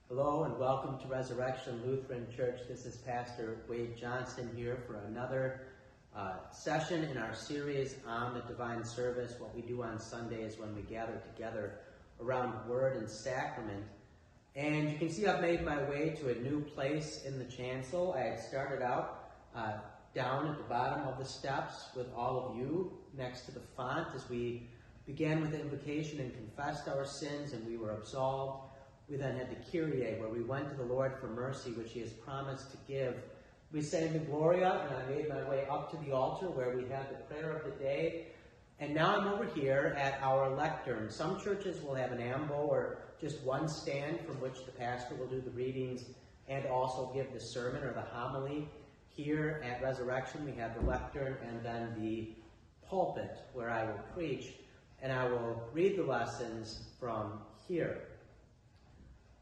Hello and welcome to Resurrection Lutheran Church. This is Pastor Wade Johnston here for another session in our series on the divine service. What we do on Sunday is when we gather together around word and sacrament. And you can see I've made my way to a new place in the chancel. I had started out down at the bottom of the steps with all of you next to the font as we began with the invocation and confessed our sins and we were absolved. We then had the Kyrie, where we went to the Lord for mercy, which he has promised to give. We sang the Gloria, and I made my way up to the altar where we had the prayer of the day. And now I'm over here at our lectern. Some churches will have an ambo, or just one stand from which the pastor will do the readings and also give the sermon or the homily. Here at Resurrection, we have the lectern and then the pulpit, where I will preach, and I will read the lessons from here.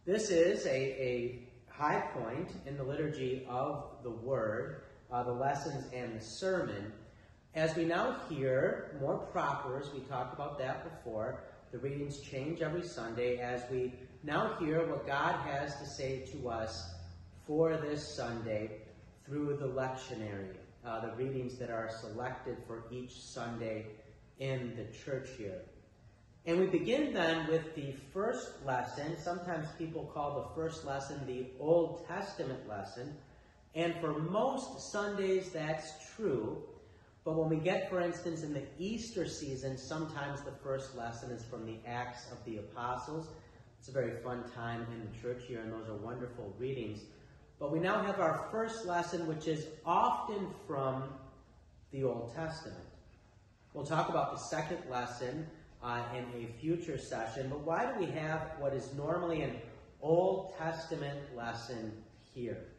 This is a high point in the liturgy of the Word, the lessons and the sermon. As we now hear more proper, as we talked about that before, the readings change every Sunday as we now hear what God has to say to us for this Sunday through the lectionary, the readings that are selected for each Sunday in the church year. And we begin then with the first lesson. Sometimes people call the first lesson the Old Testament lesson. And for most Sundays, that's true. But when we get, for instance, in the Easter season, sometimes the first lesson is from the Acts of the Apostles. It's a very fun time in the church year, and those are wonderful readings. But we now have our first lesson, which is often from the Old Testament. We'll talk about the second lesson in a future session, but why do we have what is normally an Old Testament lesson here?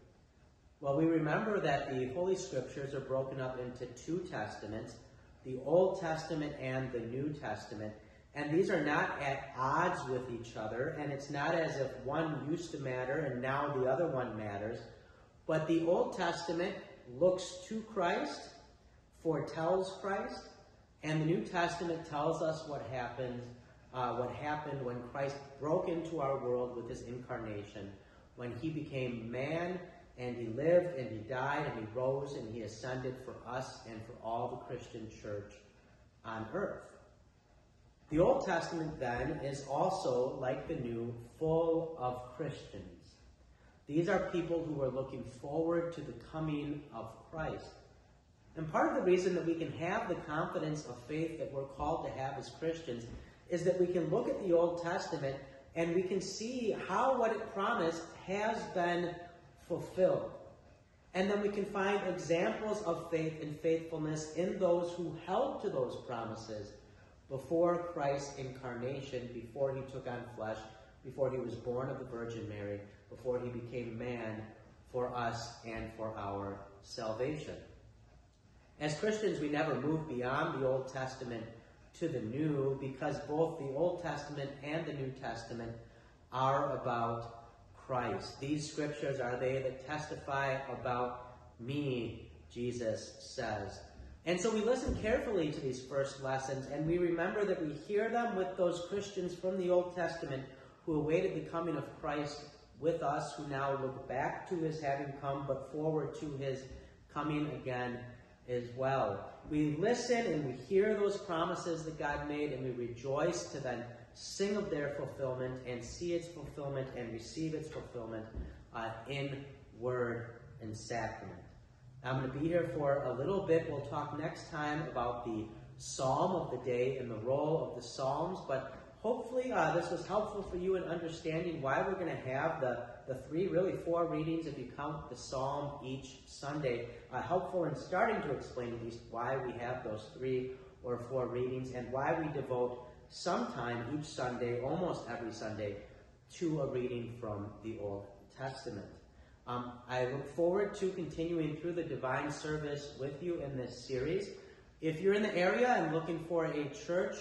Well, we remember that the Holy Scriptures are broken up into two testaments, the Old Testament and the New Testament, and these are not at odds with each other, and it's not as if one used to matter and now the other one matters, but the Old Testament looks to Christ, foretells Christ, and the New Testament tells us what happened when Christ broke into our world with his incarnation, when he became man, and he lived, and he died, and he rose, and he ascended for us and for all the Christian church on earth. The Old Testament, then, is also, like the New, full of Christians. These are people who are looking forward to the coming of Christ. And part of the reason that we can have the confidence of faith that we're called to have as Christians is that we can look at the Old Testament and we can see how what it promised has been fulfilled. And then we can find examples of faith and faithfulness in those who held to those promises before Christ's incarnation, before he took on flesh, before he was born of the Virgin Mary, before he became man for us and for our salvation. As Christians, we never move beyond the Old Testament to the New because both the Old Testament and the New Testament are about Christ. These scriptures are they that testify about me, Jesus says. And so we listen carefully to these first lessons, and we remember that we hear them with those Christians from the Old Testament who awaited the coming of Christ with us, who now look back to his having come, but forward to his coming again as well. We listen and we hear those promises that God made, and we rejoice to then sing of their fulfillment and see its fulfillment and receive its fulfillment in word and sacrament. I'm going to be here for a little bit. We'll talk next time about the psalm of the day and the role of the psalms, but hopefully this was helpful for you in understanding why we're going to have the four readings, if you count the psalm each Sunday. Helpful in starting to explain at least why we have those 3 or 4 readings and why we devote some time each Sunday, almost every Sunday, to a reading from the Old Testament. I look forward to continuing through the divine service with you in this series. If you're in the area and looking for a church,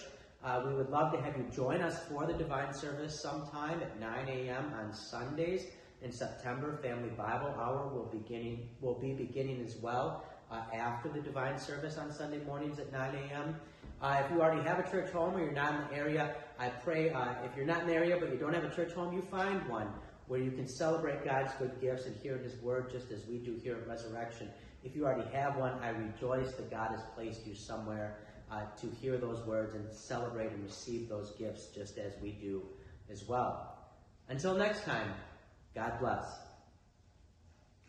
we would love to have you join us for the divine service sometime at 9 a.m. on Sundays. In September, Family Bible Hour will be beginning as well after the divine service on Sunday mornings at 9 a.m. If you already have a church home or you're not in the area, I pray if you're not in the area but you don't have a church home, you find one. where you can celebrate God's good gifts and hear his word just as we do here at Resurrection. If you already have one, I rejoice that God has placed you somewhere to hear those words and celebrate and receive those gifts just as we do as well. Until next time, God bless.